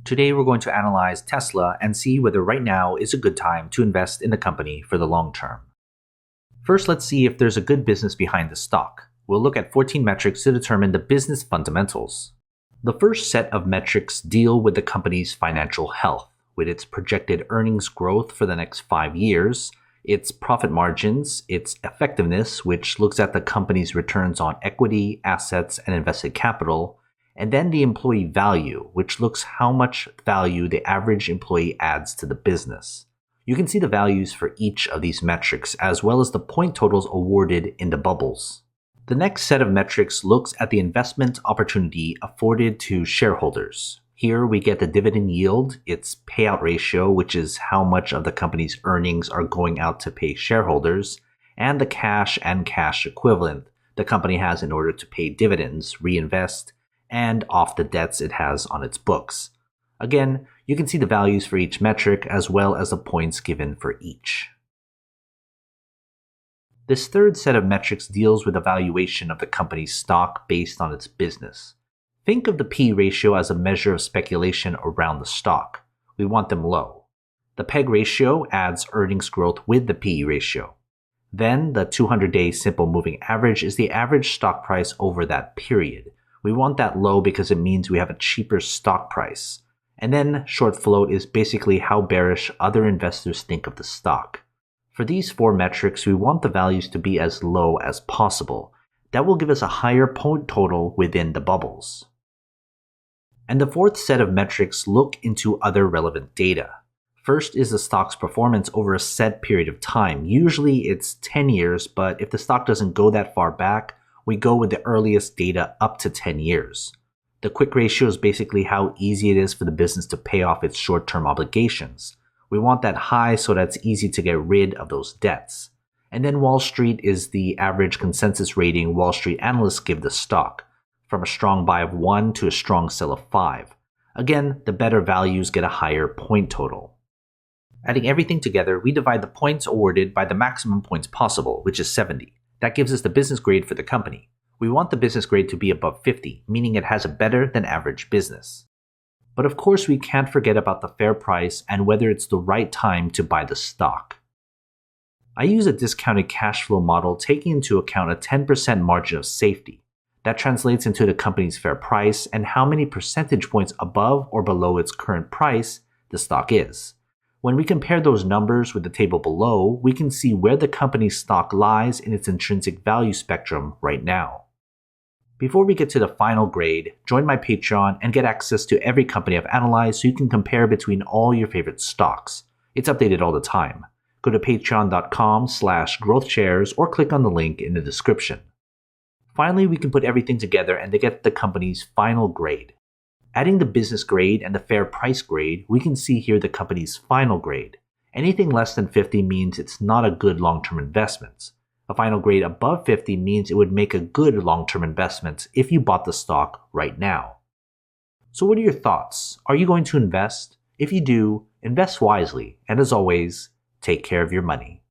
Today we're going to analyze Tesla and see whether right now is a good time to invest in the company for the long term. First, let's see if there's a good business behind the stock. We'll look at 14 metrics to determine the business fundamentals. The first set of metrics deal with the company's financial health, with its projected earnings growth for the next 5 years, its profit margins, its effectiveness, which looks at the company's returns on equity, assets, and invested capital, and then the employee value, which looks how much value the average employee adds to the business. You can see the values for each of these metrics, as well as the point totals awarded in the bubbles. The next set of metrics looks at the investment opportunity afforded to shareholders. Here we get the dividend yield, its payout ratio, which is how much of the company's earnings are going out to pay shareholders, and the cash and cash equivalent the company has in order to pay dividends, reinvest, and off the debts it has on its books. Again, you can see the values for each metric as well as the points given for each. This third set of metrics deals with the valuation of the company's stock based on its business. Think of the P ratio as a measure of speculation around the stock. We want them low. The PEG ratio adds earnings growth with the PE ratio. Then the 200-day simple moving average is the average stock price over that period. We want that low because it means we have a cheaper stock price. And then short float is basically how bearish other investors think of the stock. For these 4 metrics, we want the values to be as low as possible. That will give us a higher point total within the bubbles. And the fourth set of metrics look into other relevant data. First is the stock's performance over a set period of time. Usually it's 10 years, but if the stock doesn't go that far back, we go with the earliest data up to 10 years. The quick ratio is basically how easy it is for the business to pay off its short-term obligations. We want that high so that it's easy to get rid of those debts. And then Wall Street is the average consensus rating Wall Street analysts give the stock, from a strong buy of 1 to a strong sell of 5. Again, the better values get a higher point total. Adding everything together, we divide the points awarded by the maximum points possible, which is 70. That gives us the business grade for the company. We want the business grade to be above 50, meaning it has a better than average business. But of course, we can't forget about the fair price and whether it's the right time to buy the stock. I use a discounted cash flow model taking into account a 10% margin of safety. That translates into the company's fair price and how many percentage points above or below its current price the stock is. When we compare those numbers with the table below, we can see where the company's stock lies in its intrinsic value spectrum right now. Before we get to the final grade, join my Patreon and get access to every company I've analyzed so you can compare between all your favorite stocks. It's updated all the time. Go to patreon.com/growthshares or click on the link in the description. Finally, we can put everything together and to get the company's final grade. Adding the business grade and the fair price grade, we can see here the company's final grade. Anything less than 50 means it's not a good long-term investment. A final grade above 50 means it would make a good long-term investment if you bought the stock right now. So what are your thoughts? Are you going to invest? If you do, invest wisely, and as always, take care of your money.